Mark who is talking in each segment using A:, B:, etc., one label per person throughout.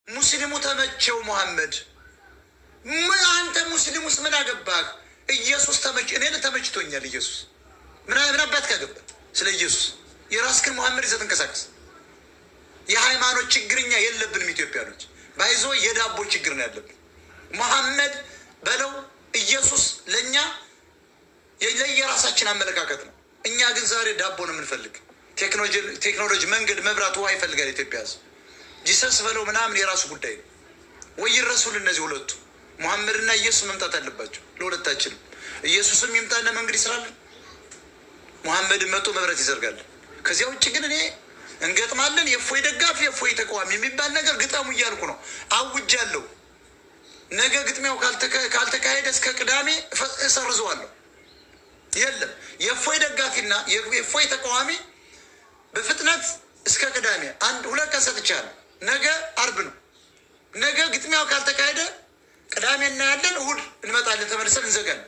A: ሙስሊሙ ተመቸው መሐመድ አንተ ሙስሊሙስ ምን አገባህ? ኢየሱስ እኔ ተመችቶኛል። ኢየሱስ ምን አባት ካገባ ስለ ኢየሱስ የራስክን መሐመድ ይዘህ ተንቀሳቀስ። የሃይማኖት ችግርኛ የለብንም ኢትዮጵያኖች። ባይዞ የዳቦ ችግር ነው ያለብን። መሐመድ በለው ኢየሱስ ለኛ ለየራሳችን አመለካከት ነው። እኛ ግን ዛሬ ዳቦ ነው የምንፈልግ። ቴክኖሎጂ መንገድ መብራት ውሃ ይፈልጋል ኢትዮጵያ ህዝብ። ጂሰስ በለው ምናምን የራሱ ጉዳይ ነው። ወይ ይረሱልን እነዚህ ሁለቱ መሐመድና ኢየሱስ መምጣት አለባቸው ለሁለታችንም። ኢየሱስም ይምጣና መንገድ ይስራልን፣ መሐመድን መጥቶ መብራት ይዘርጋል። ከዚያ ውጭ ግን እኔ እንገጥማለን የፎይ ደጋፊ የፎይ ተቃዋሚ የሚባል ነገር ግጠሙ እያልኩ ነው። አውጃለሁ። ነገ ግጥሚያው ካልተካሄደ እስከ ቅዳሜ እሰርዘዋለሁ። የለም የፎይ ደጋፊና የፎይ ተቃዋሚ በፍጥነት እስከ ቅዳሜ ሁለት ቀን ሰጥቻለሁ። ነገ አርብ ነው። ነገ ግጥሚያው ካልተካሄደ ቅዳሜ እናያለን፣ እሑድ እንመጣለን፣ ተመልሰን እንዘጋለን።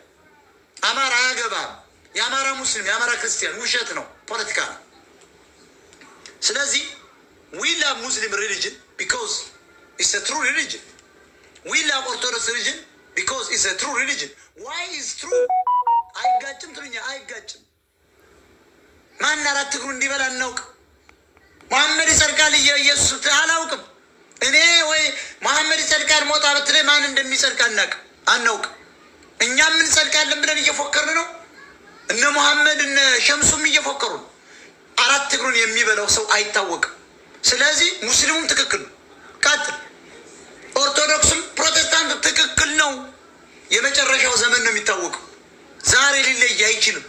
A: አማራ አያገባም። የአማራ ሙስሊም የአማራ ክርስቲያን ውሸት ነው፣ ፖለቲካ ነው። ስለዚህ we love Muslim religion because it's a true religion. We love Orthodox religion because it's a true religion. Why is true? አይጋጭም ትሉኛ፣ አይጋጭም። ማን አራት እግሩ እንዲበላ እናውቅ። መሐመድ ይጸድቃል ኢየሱስ አላውቅም እኔ። ወይ መሐመድ ይጸድቃል ሞታ በትለይ ማን እንደሚጸድቅ አናውቅ። እኛም እንጸድቃለን ብለን እየፎከርን ነው። እነ መሐመድ እነ ሸምሱም እየፎከሩ ነው። አራት እግሩን የሚበላው ሰው አይታወቅም። ስለዚህ ሙስሊሙም ትክክል ነው፣ ቀጥል። ኦርቶዶክስም ፕሮቴስታንት ትክክል ነው። የመጨረሻው ዘመን ነው የሚታወቀው። ዛሬ ሊለይ አይችልም።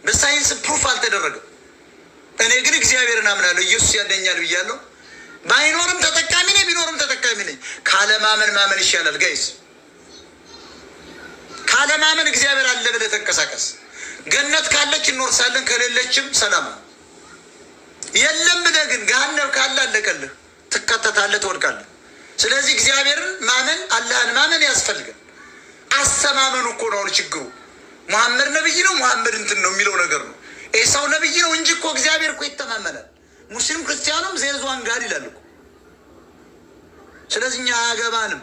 A: በሳይንስ ፕሩፍ አልተደረገም። እኔ ግን እግዚአብሔርን አምናለሁ። ኢየሱስ ያደኛል ብያለሁ። ባይኖርም ተጠቃሚ ነኝ፣ ቢኖርም ተጠቃሚ ነኝ። ካለማመን ማመን ይሻላል ጋይስ። ካለማመን እግዚአብሔር አለ ብለህ ተንቀሳቀስ። ገነት ካለች እንወርሳለን፣ ከሌለችም ሰላም ነው። የለም ብለህ ግን ገሃነም ካለ አለቀልህ፣ ትከተታለህ፣ ትወድቃለህ። ስለዚህ እግዚአብሔርን ማመን አላህን ማመን ያስፈልጋል። አሰማመኑ እኮ ነው አሁን ችግሩ። መሐመድ ነብይ ነው፣ መሐመድ እንትን ነው የሚለው ነገር ነው። ኤሳው ነብይ ነው እንጂ እኮ እግዚአብሔር እኮ ይተማመናል። ሙስሊም ክርስቲያኑም ዜርዟን ጋር ይላል እኮ። ስለዚህ እኛ አያገባንም።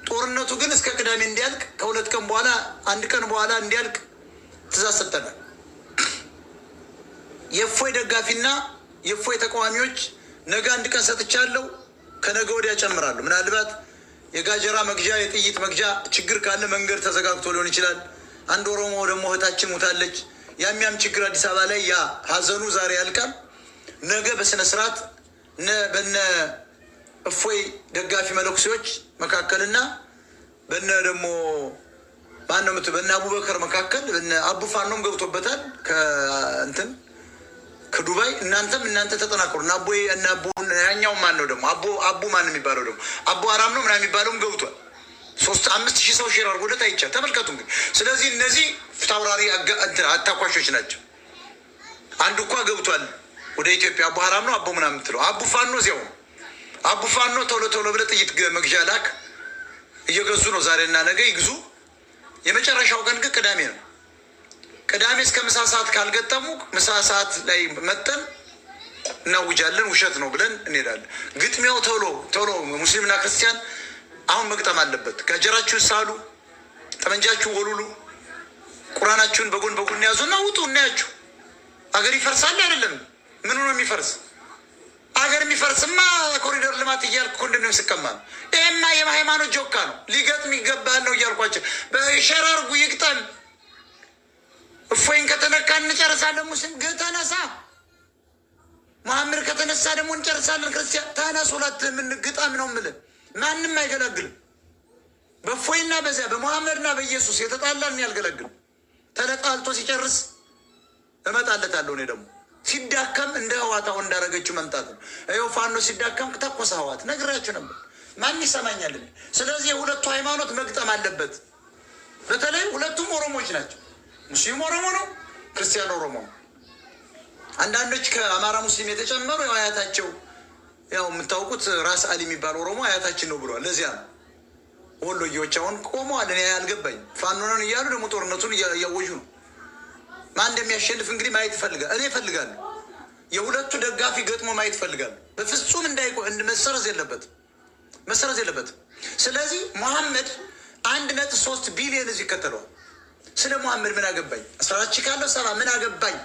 A: ጦርነቱ ግን እስከ ቅዳሜ እንዲያልቅ፣ ከሁለት ቀን በኋላ አንድ ቀን በኋላ እንዲያልቅ ትእዛዝ ሰጠናል። የፎይ ደጋፊና የፎይ ተቃዋሚዎች ነገ አንድ ቀን ሰጥቻለሁ፣ ከነገ ወዲያ ጨምራለሁ። ምናልባት የጋጀራ መግዣ የጥይት መግዣ ችግር ካለ መንገድ ተዘጋግቶ ሊሆን ይችላል። አንድ ኦሮሞ ደግሞ እህታችን ሞታለች። ያም ችግር አዲስ አበባ ላይ ያ ሀዘኑ ዛሬ ያልቃል። ነገ በስነ ስርዓት በነ እፎይ ደጋፊ መለኩሴዎች መካከልና በነ ደግሞ ማነው በነ አቡበከር መካከል በነ አቡ ፋኖም ገብቶበታል ከዱባይ። እናንተ ተጠናከሩ። እና አቡ ያኛው ማን ነው ደግሞ አቡ ማን የሚባለው ደግሞ አቡ አራም ነው ምናምን የሚባለውም ገብቷል። 5,000 ሰው ሼር አድርጎለት አይቻል። ተመልከቱ እንግዲህ። ስለዚህ እነዚህ ፍታውራሪ አታኳሾች ናቸው። አንዱ እኳ ገብቷል ወደ ኢትዮጵያ። አቡ ሀራም ነው አቡ ምናምን የምትለው አቡ ፋኖ እዚያው ነው። አቡ ፋኖ ቶሎ ብለህ ጥይት መግዣ ላክ። እየገዙ ነው። ዛሬና ነገ ይግዙ። የመጨረሻው ቀን ግን ቅዳሜ ነው። ቅዳሜ እስከ ምሳ ሰዓት ካልገጠሙ ምሳ ሰዓት ላይ መጠን እናውጃለን። ውሸት ነው ብለን እንሄዳለን። ግጥሚያው ቶሎ ሙስሊምና ክርስቲያን አሁን መግጠም አለበት። ጋጀራችሁን ሳሉ፣ ጠመንጃችሁን ወሉሉ፣ ቁርአናችሁን በጎን ያዙና ውጡ። እናያችሁ። አገር ይፈርሳል አይደለም? ምኑ ነው የሚፈርስ? አገር የሚፈርስማ ኮሪደር ልማት እያልኩ ኮንዶሚኒየም ስቀማ ነው። ይሄማ የሃይማኖት ጆካ ነው። ሊገጥም ይገባል ነው እያልኳቸው። በሸራርጉ ይግጠም። እፎይን ከተነካ እንጨርሳለን። ሙስሊም ተነሳ። መሐመድ ከተነሳ ደግሞ እንጨርሳለን። ክርስቲያን ተነሱ። ሁለት ግጠም ነው የምልህ። ማንም አይገለግልም። በእፎይና በዚያ በመሐመድና በኢየሱስ የተጣላን ያልገለግልም። ተለጣልቶ ሲጨርስ እመጣለታለሁ። እኔ ደግሞ ሲዳከም እንደ ህዋት አሁን እንዳረገችው መምጣት ነው። ይኸው ፋኖ ሲዳከም ተኮሰ ህዋት ነግራችሁ ነበር። ማን ይሰማኛል? ስለዚህ የሁለቱ ሃይማኖት መግጠም አለበት። በተለይ ሁለቱም ኦሮሞዎች ናቸው። ሙስሊም ኦሮሞ ነው፣ ክርስቲያን ኦሮሞ ነው። አንዳንዶች ከአማራ ሙስሊም የተጨመሩ ያው አያታቸው ያው የምታውቁት ራስ አሊ የሚባል ኦሮሞ አያታችን ነው ብለዋል። ለዚያ ነው ወሎዬዎች አሁን ቆመዋል። እኔ አልገባኝ። ፋኖ ነን እያሉ ደግሞ ጦርነቱን እያወጁ ነው። ማን እንደሚያሸንፍ እንግዲህ ማየት ይፈልጋል። እኔ እፈልጋለሁ። የሁለቱ ደጋፊ ገጥሞ ማየት ይፈልጋለሁ። በፍጹም መሰረዝ የለበትም። መሰረዝ የለበትም። ስለዚህ መሐመድ 1.3 ቢሊዮን ህዝብ ይከተለዋል። ስለ መሐመድ ምን አገባኝ? 14 ሺህ ካለው 7 ምን አገባኝ?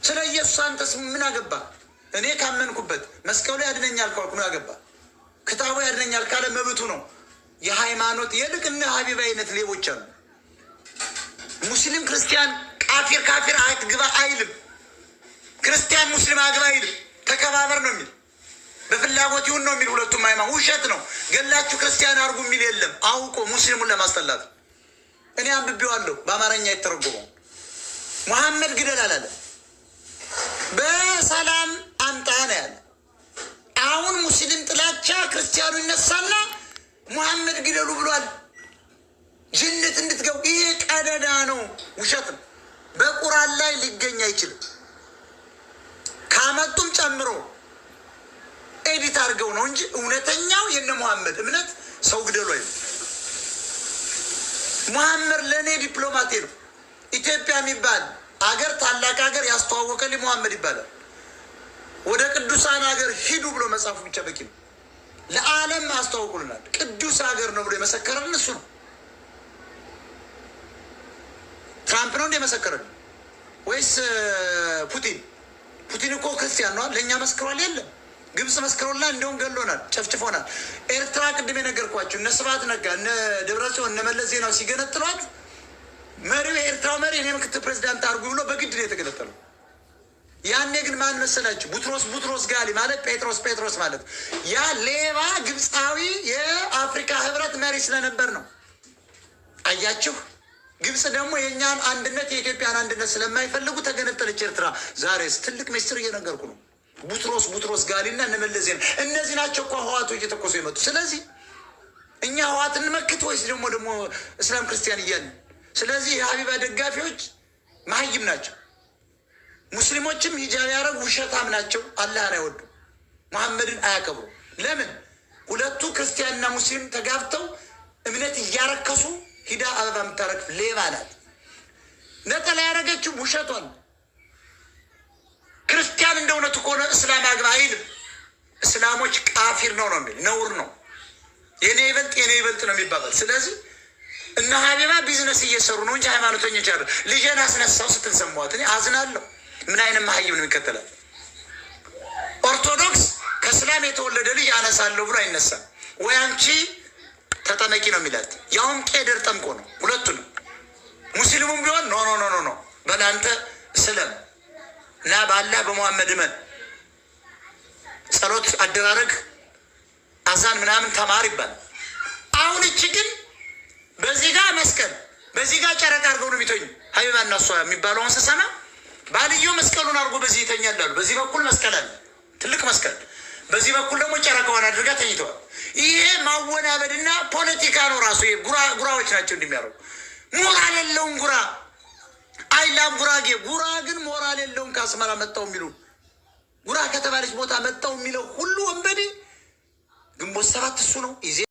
A: ስለ ኢየሱስ አንተስ ምን አገባ? እኔ ካመንኩበት መስቀሉ ያድነኛል ካልኩ ምን አገባ? ክታቡ ያድነኛል ካለ መብቱ ነው። የሃይማኖት የልቅና ሀቢብ አይነት ሌቦች አሉ። ሙስሊም ክርስቲያን፣ ካፊር ካፊር አትግባ አይልም። ክርስቲያን ሙስሊም አግባ አይልም። ተከባበር ነው የሚል፣ በፍላጎት ይሁን ነው የሚል። ሁለቱም ሃይማኖት ውሸት ነው። ገላችሁ ክርስቲያን አርጉ የሚል የለም። አውቆ ሙስሊሙን ለማስጠላት እኔ አንብቤዋለሁ። በአማርኛ የተረጎመው መሐመድ ግደል አላለ፣ በሰላም አምጣ ነው ያለ። አሁን ሙስሊም ጥላቻ ክርስቲያኑ ይነሳና መሐመድ ግደሉ ብሏል። ጅነት እንድትገቡ። ይሄ ቀደዳ ነው፣ ውሸት ነው። በቁርአን ላይ ሊገኝ አይችልም። ካመጡም ጨምሮ ኤዲት አድርገው ነው እንጂ እውነተኛው የነ መሐመድ እምነት ሰው ግደሉ አይደለም። መሐመድ ለእኔ ዲፕሎማቴ ነው። ኢትዮጵያ የሚባል አገር ታላቅ ሀገር ያስተዋወቀልኝ መሐመድ ይባላል። ወደ ቅዱሳን ሀገር ሂዱ ብሎ መጽሐፉ ብቻ በቂ ነው። ለዓለም አስተዋውቁልናል። ቅዱስ ሀገር ነው ብሎ የመሰከረልን እሱ ነው። ትራምፕ ነው እንደ መሰከረልን ወይስ ፑቲን? ፑቲን እኮ ክርስቲያን ነዋል። ለእኛ መስክሯል። የለም ግብፅ መስክሮላል። እንደውም ገሎናል፣ ጨፍጭፎናል። ኤርትራ ቅድም የነገርኳቸው እነ ስብሐት ነጋ፣ እነ ደብረጽዮን፣ እነ መለስ ዜናዊ ሲገነጥሏት መሪው የኤርትራው መሪ እኔ ምክትል ፕሬዚዳንት አድርጉ ብሎ በግድ ነው የተገነጠለው። ያኔ ግን ማን መሰላችሁ? ቡትሮስ ጋሊ ማለት ጴጥሮስ ማለት ያ ሌባ ግብፃዊ የአፍሪካ ህብረት መሪ ስለነበር ነው። አያችሁ። ግብፅ ደግሞ የእኛን አንድነት የኢትዮጵያን አንድነት ስለማይፈልጉ ተገነጠለች ኤርትራ። ዛሬስ ትልቅ ሚስጥር እየነገርኩ ነው። ቡትሮስ ጋሊና እነ መለስ ዜናዊ እነዚህ ናቸው እኮ ህዋቶች እየተኮሱ የመጡ። ስለዚህ እኛ ህዋት እንመክት ወይስ ደግሞ እስላም ክርስቲያን እያልን? ስለዚህ የሀቢባ ደጋፊዎች መሀይም ናቸው። ሙስሊሞችም ሂጃብ ያደረጉ ውሸታም ናቸው። አላህን አይወዱ፣ መሐመድን አያከብሩ። ለምን? ሁለቱ ክርስቲያንና ሙስሊም ተጋብተው እምነት እያረከሱ ሂዳ አበባ የምታረግፍ ሌባ ናት። ነጠላ ያደረገችው ውሸቷን። ክርስቲያን እንደ እውነቱ ከሆነ እስላም አግባ አይልም። እስላሞች ቃፊር ነው የሚል ነውር ነው። የኔ ይበልጥ ነው የሚባባል። ስለዚህ እነ ሀቢባ ቢዝነስ እየሰሩ ነው እንጂ ሃይማኖተኞች አሉ። ልጄን አስነሳው ስትል ሰማኋት። እኔ አዝናለሁ። ምን አይነት መሀይም ነው የሚከተላል? ኦርቶዶክስ ከእስላም የተወለደ ልጅ አነሳለሁ ብሎ አይነሳም። ወይ አንቺ ተጠመቂ ነው የሚላት፣ ያውም ቄደር ጠምቆ ነው። ሁለቱንም ሙስሊሙም ቢሆን ኖ በላንተ ስለም እና በአላህ በመሐመድ እመን፣ ጸሎት አደራረግ አዛን ምናምን ተማር ይባላል። አሁን እቺ ግን በዚህ ጋር መስቀል በዚህ ጋር ጨረቃ አድርገው ነው የሚተኙ። ሀቢባ እና እሷ የሚባለውን ስሰማ ባልየው መስቀሉን አድርጎ በዚህ ይተኛላሉ። በዚህ በኩል መስቀል አለ፣ ትልቅ መስቀል። በዚህ በኩል ደግሞ ጨረቃዋን አድርጋ ተኝተዋል። ይሄ ማወናበድና ፖለቲካ ነው ራሱ። ጉራዎች ናቸው እንደሚያደርጉ። ሞራል የለውም ጉራ። አይላም ጉራጌ። ጉራ ግን ሞራል የለውም። ከአስመራ መጣው የሚሉ ጉራ ከተባለች ቦታ መጣው የሚለው ሁሉ ወንበዴ። ግንቦት ሰባት እሱ ነው።